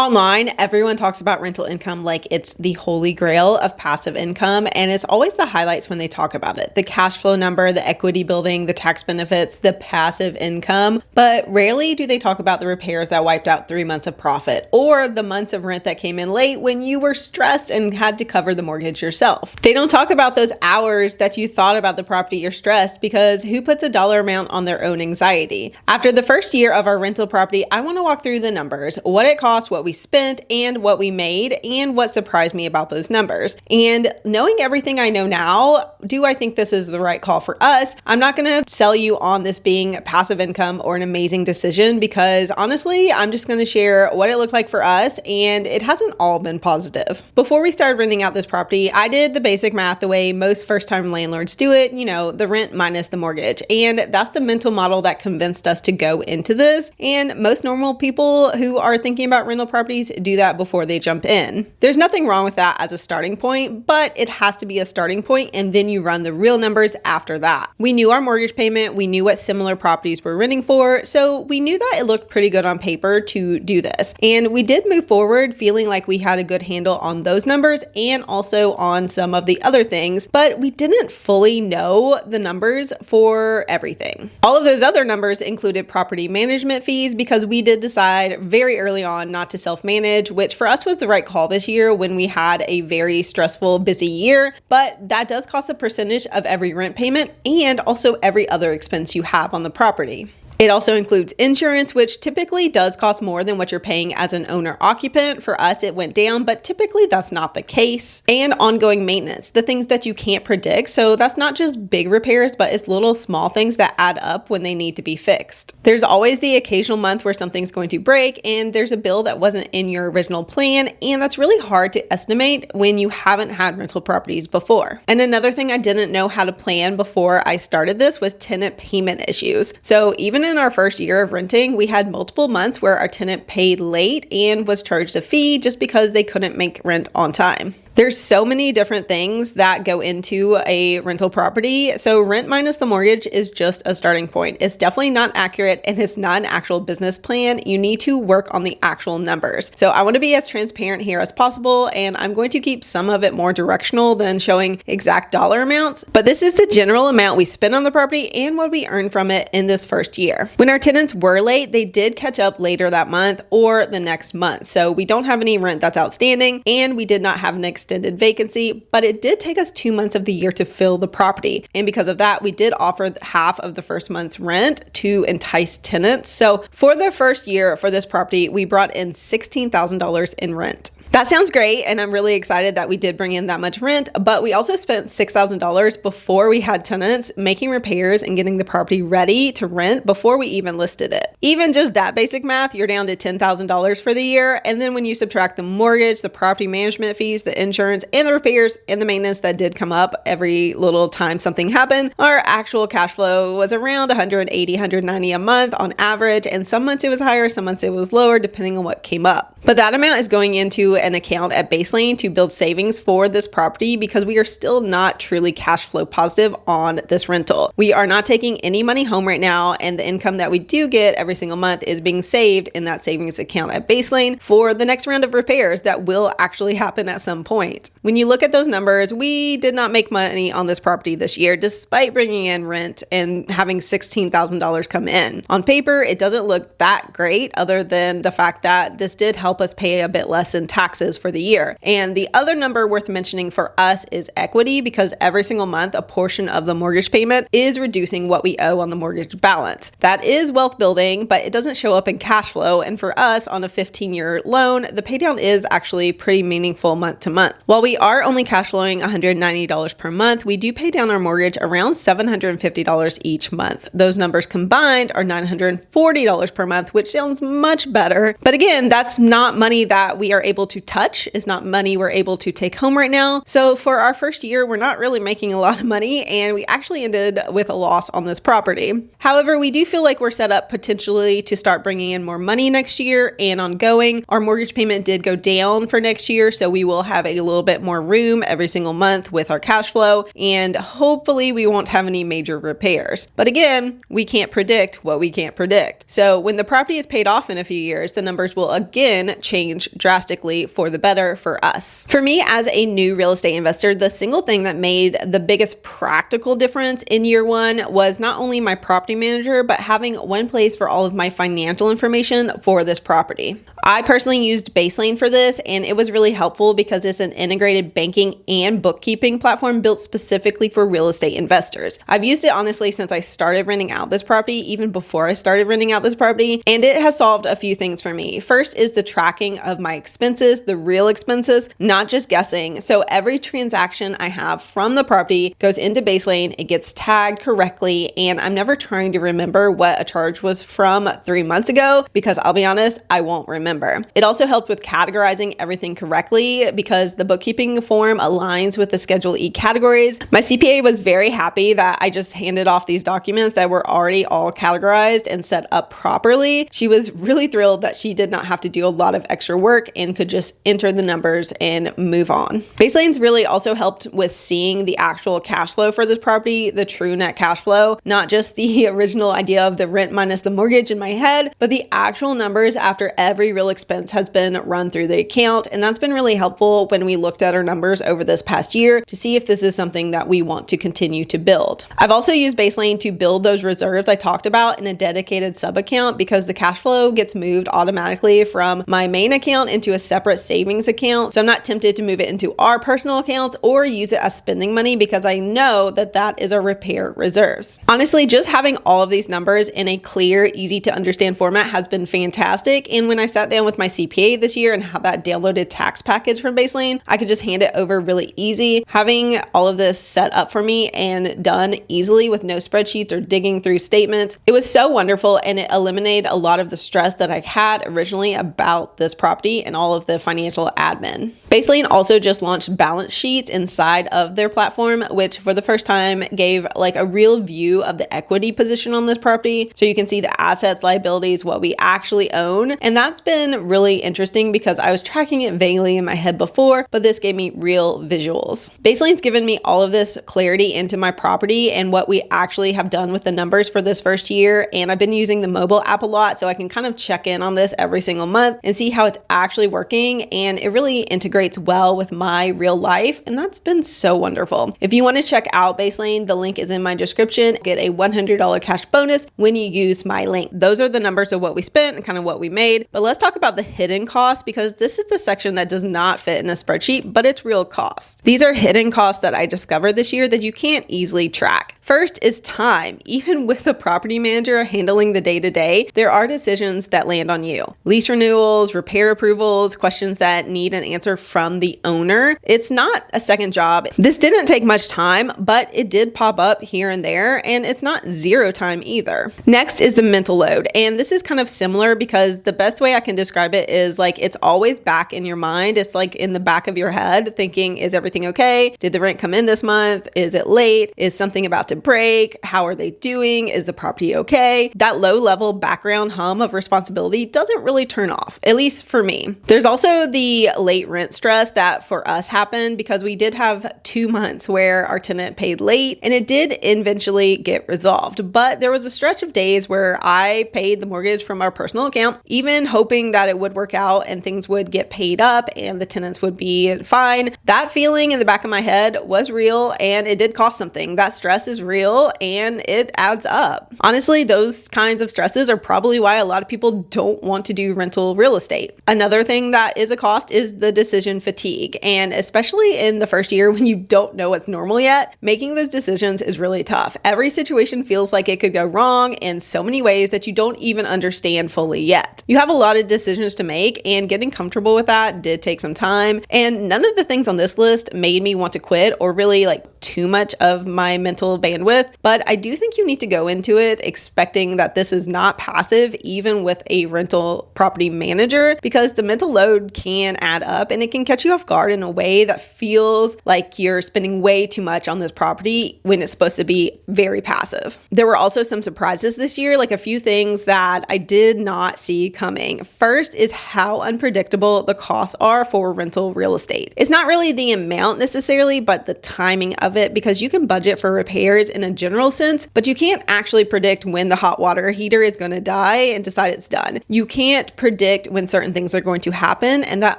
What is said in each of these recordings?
Online, everyone talks about rental income like it's the holy grail of passive income, and it's always the highlights when they talk about it. The cash flow number, the equity building, the tax benefits, the passive income, but rarely do they talk about the repairs that wiped out 3 months of profit or the months of rent that came in late when you were stressed and had to cover the mortgage yourself. They don't talk about those hours that you thought about the property you're stressed, because who puts a dollar amount on their own anxiety? After the first year of our rental property, I want to walk through the numbers, what it cost, what we spent, and what we made, and what surprised me about those numbers. And knowing everything I know now, do I think this is the right call for us? I'm not going to sell you on this being passive income or an amazing decision, because honestly, I'm just going to share what it looked like for us, and it hasn't all been positive. Before we started renting out this property, I did the basic math the way most first-time landlords do it, the rent minus the mortgage. And that's the mental model that convinced us to go into this. And most normal people who are thinking about rental properties do that before they jump in. There's nothing wrong with that as a starting point, but it has to be a starting point, and then you run the real numbers after that. We knew our mortgage payment, we knew what similar properties were renting for, so we knew that it looked pretty good on paper to do this. And we did move forward feeling like we had a good handle on those numbers and also on some of the other things, but we didn't fully know the numbers for everything. All of those other numbers included property management fees, because we did decide very early on not to self-manage, which for us was the right call this year when we had a very stressful, busy year, but that does cost a percentage of every rent payment and also every other expense you have on the property. It also includes insurance, which typically does cost more than what you're paying as an owner-occupant. For us, it went down, but typically that's not the case. And ongoing maintenance, the things that you can't predict. So that's not just big repairs, but it's little small things that add up when they need to be fixed. There's always the occasional month where something's going to break and there's a bill that wasn't in your original plan. And that's really hard to estimate when you haven't had rental properties before. And another thing I didn't know how to plan before I started this was tenant payment issues. So even in our first year of renting, we had multiple months where our tenant paid late and was charged a fee just because they couldn't make rent on time. There's so many different things that go into a rental property. So rent minus the mortgage is just a starting point. It's definitely not accurate and it's not an actual business plan. You need to work on the actual numbers. So I want to be as transparent here as possible, and I'm going to keep some of it more directional than showing exact dollar amounts. But this is the general amount we spent on the property and what we earned from it in this first year. When our tenants were late, they did catch up later that month or the next month. So we don't have any rent that's outstanding, and we did not have an extended vacancy, but it did take us 2 months of the year to fill the property. And because of that, we did offer half of the first month's rent to entice tenants. So for the first year for this property, we brought in $16,000 in rent. That sounds great, and I'm really excited that we did bring in that much rent, but we also spent $6,000 before we had tenants making repairs and getting the property ready to rent before we even listed it. Even just that basic math, you're down to $10,000 for the year, and then when you subtract the mortgage, the property management fees, the insurance, and the repairs and the maintenance that did come up every little time something happened, our actual cash flow was around $180, $190 a month on average, and some months it was higher, some months it was lower, depending on what came up. But that amount is going into an account at Baselane to build savings for this property, because we are still not truly cash flow positive on this rental. We are not taking any money home right now, and the income that we do get every single month is being saved in that savings account at Baselane for the next round of repairs that will actually happen at some point. When you look at those numbers, we did not make money on this property this year, despite bringing in rent and having $16,000 come in. On paper, it doesn't look that great, other than the fact that this did help us pay a bit less in taxes for the year. And the other number worth mentioning for us is equity, because every single month, a portion of the mortgage payment is reducing what we owe on the mortgage balance. That is wealth building, but it doesn't show up in cash flow. And for us, on a 15-year loan, the paydown is actually pretty meaningful month to month. While we are only cash flowing $190 per month, we do pay down our mortgage around $750 each month. Those numbers combined are $940 per month, which sounds much better. But again, that's not money that we are able to to touch. It's not money we're able to take home right now. So for our first year, we're not really making a lot of money, and we actually ended with a loss on this property. However, we do feel like we're set up potentially to start bringing in more money next year and ongoing. Our mortgage payment did go down for next year, so we will have a little bit more room every single month with our cash flow, and hopefully we won't have any major repairs. But again, we can't predict what we can't predict. So when the property is paid off in a few years, the numbers will again change drastically for the better for us. For me, as a new real estate investor, the single thing that made the biggest practical difference in year one was not only my property manager, but having one place for all of my financial information for this property. I personally used Baselane for this, and it was really helpful because it's an integrated banking and bookkeeping platform built specifically for real estate investors. I've used it honestly since I started renting out this property, even before I started renting out this property, and it has solved a few things for me. First is the tracking of my expenses, the real expenses, not just guessing. So every transaction I have from the property goes into Baselane, it gets tagged correctly, and I'm never trying to remember what a charge was from 3 months ago because I'll be honest, I won't remember. It also helped with categorizing everything correctly because the bookkeeping form aligns with the Schedule E categories. My CPA was very happy that I just handed off these documents that were already all categorized and set up properly. She was really thrilled that she did not have to do a lot of extra work and could just enter the numbers and move on. Baselane's really also helped with seeing the actual cash flow for this property, the true net cash flow, not just the original idea of the rent minus the mortgage in my head, but the actual numbers after every real expense has been run through the account. And that's been really helpful when we looked at our numbers over this past year to see if this is something that we want to continue to build. I've also used Baselane to build those reserves I talked about in a dedicated sub account because the cash flow gets moved automatically from my main account into a separate savings account. So I'm not tempted to move it into our personal accounts or use it as spending money because I know that that is our repair reserves. Honestly, just having all of these numbers in a clear, easy to understand format has been fantastic. And when I sat down with my CPA this year and had that downloaded tax package from Baselane, I could just hand it over really easy. Having all of this set up for me and done easily with no spreadsheets or digging through statements, it was so wonderful, and it eliminated a lot of the stress that I had originally about this property and all of the financial admin. Baselane also just launched balance sheets inside of their platform, which for the first time gave like a real view of the equity position on this property. So you can see the assets, liabilities, what we actually own. And that's been really interesting because I was tracking it vaguely in my head before, but this gave me real visuals. Baselane's given me all of this clarity into my property and what we actually have done with the numbers for this first year. And I've been using the mobile app a lot, so I can kind of check in on this every single month and see how it's actually working. And it really integrates well with my real life. And that's been so wonderful. If you want to check out Baselane, the link is in my description. Get a $100 cash bonus when you use my link. Those are the numbers of what we spent and kind of what we made. But let's talk about the hidden costs because this is the section that does not fit in a spreadsheet, but it's real costs. These are hidden costs that I discovered this year that you can't easily track. First is time. Even with a property manager handling the day-to-day, there are decisions that land on you. Lease renewals, repair approvals, questions that need an answer from the owner. It's not a second job. This didn't take much time, but it did pop up here and there, and it's not zero time either. Next is the mental load, and this is kind of similar because the best way I can describe it is like it's always back in your mind. It's like in the back of your head thinking, is everything okay? Did the rent come in this month? Is it late? Is something about to break? How are they doing? Is the property okay? That low level background hum of responsibility doesn't really turn off, at least for me. There's also the late rent stress that for us happened because we did have 2 months where our tenant paid late and it did eventually get resolved. But there was a stretch of days where I paid the mortgage from our personal account, even hoping that it would work out and things would get paid up and the tenants would be fine. That feeling in the back of my head was real and it did cost something. That stress is real and it adds up. Honestly, those kinds of stresses are probably why a lot of people don't want to do rental real estate. Another thing that is a cost is the decision fatigue. And especially in the first year when you don't know what's normal yet, making those decisions is really tough. Every situation feels like it could go wrong in so many ways that you don't even understand fully yet. You have a lot of decisions to make, and getting comfortable with that did take some time. And none of the things on this list made me want to quit or really like too much of my mental bandwidth, but I do think you need to go into it expecting that this is not passive, even with a rental property manager, because the mental load can add up and it can catch you off guard in a way that feels like you're spending way too much on this property when it's supposed to be very passive. There were also some surprises this year, like a few things that I did not see coming. First is how unpredictable the costs are for rental real estate. It's not really the amount necessarily, but the timing of it, because you can budget for repairs in a general sense, but you can't actually predict when the hot water heater is going to die and decide it's done. You can't predict when certain things are going to happen, and that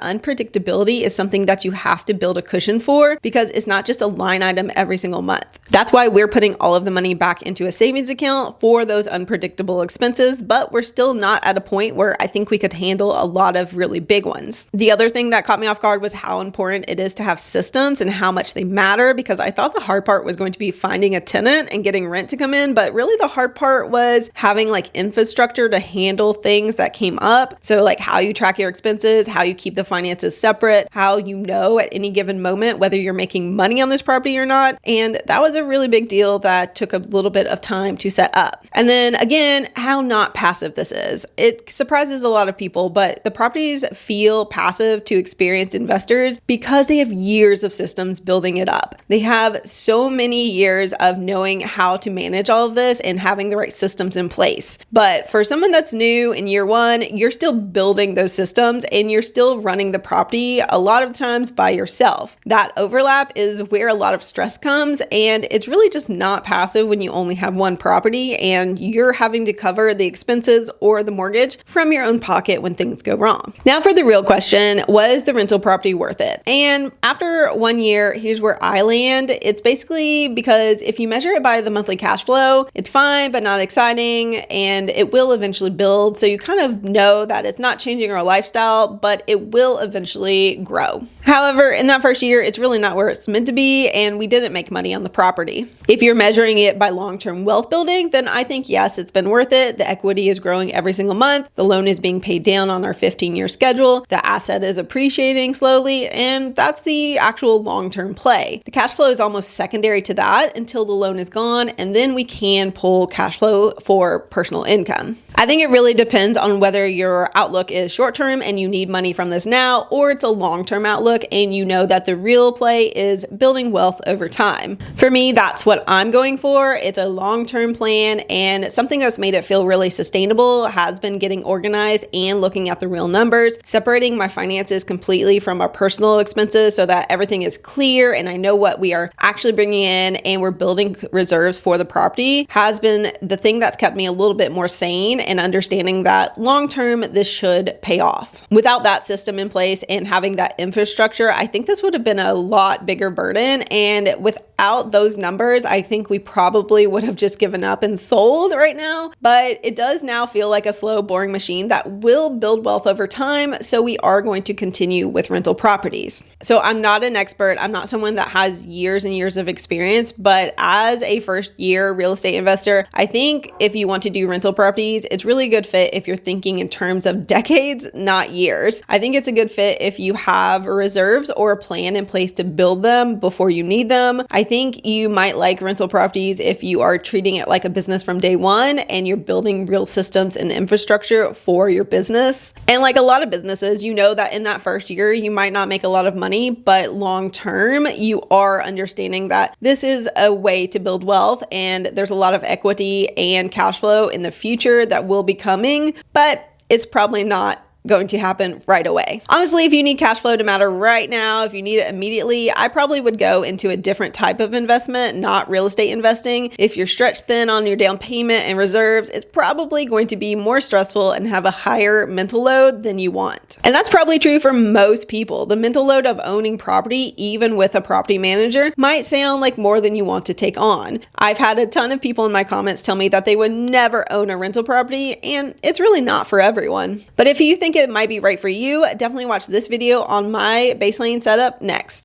unpredictability is something that you have to build a cushion for, because it's not just a line item every single month. That's why we're putting all of the money back into a savings account for those unpredictable expenses, but we're still not at a point where I think we could handle a lot of really big ones. The other thing that caught me off guard was how important it is to have systems and how much they matter, because I thought the hard part was going to be finding a tenant and getting rent to come in, but really the hard part was having like infrastructure to handle things that came up. So like how you track your expenses, how you keep the finances separate, how you know at any given moment whether you're making money on this property or not. And that was a really big deal that took a little bit of time to set up. And then again, how not passive this is. It surprises a lot of people, but the properties feel passive to experienced investors because they have years of systems building it up. They have so many years of knowing how to manage all of this and having the right systems in place. But for someone that's new in year one, you're still building those systems and you're still running the property a lot of times by yourself. That overlap is where a lot of stress comes, and it's really just not passive when you only have one property and you're having to cover the expenses or the mortgage from your own pocket when things go wrong. Now for the real question, was the rental property worth it? And after 1 year, here's where I land. It's basically because if you measure it by the monthly cash flow, it's fine, but not exciting, and it will eventually build. So you kind of know that it's not changing our lifestyle, but it will eventually grow. However, in that first year, it's really not where it's meant to be, and we didn't make money on the property. If you're measuring it by long-term wealth building, then I think yes, it's been worth it. The equity is growing every single month. The loan is being paid down on our 15-year schedule. The asset is appreciating slowly, and that's the actual long-term play. The cash flow is almost secondary to that until the loan is gone, and then we can pull cash flow for personal income. I think it really depends on whether your outlook is short-term and you need money from this now, or it's a long-term outlook and you know that the real play is building wealth over time. For me, that's what I'm going for. It's a long-term plan, and something that's made it feel really sustainable has been getting organized and looking at the real numbers, separating my finances completely from our personal expenses so that everything is clear and I know what we are actually bringing in and we're building reserves for the property has been the thing that's kept me a little bit more sane and understanding that long-term this should pay off. Without that system in place and having that infrastructure, I think this would have been a lot bigger burden, and without those numbers, I think we probably would have just given up and sold right now. But it does now feel like a slow, boring machine that will build wealth over time, so we are going to continue with rental properties. So I'm not an expert. I'm not someone that has years and years of experience, but as a first-year real estate investor, I think if you want to do rental properties, it's really a good fit if you're thinking in terms of decades, not years. I think it's a good fit if you have reserves or a plan in place to build them before you need them. I think you might like rental properties if you are treating it like a business from day one and you're building real systems and infrastructure for your business. And like a lot of businesses, you know that in that first year, you might not make a lot of money, but long term, you are understanding that this is a way to build wealth and there's a lot of equity and cash flow in the future that will be coming, but it's probably not going to happen right away. Honestly, if you need cash flow to matter right now, if you need it immediately, I probably would go into a different type of investment, not real estate investing. If you're stretched thin on your down payment and reserves, it's probably going to be more stressful and have a higher mental load than you want. And that's probably true for most people. The mental load of owning property, even with a property manager, might sound like more than you want to take on. I've had a ton of people in my comments tell me that they would never own a rental property, and it's really not for everyone. But if you think it might be right for you, definitely watch this video on my Baselane setup next.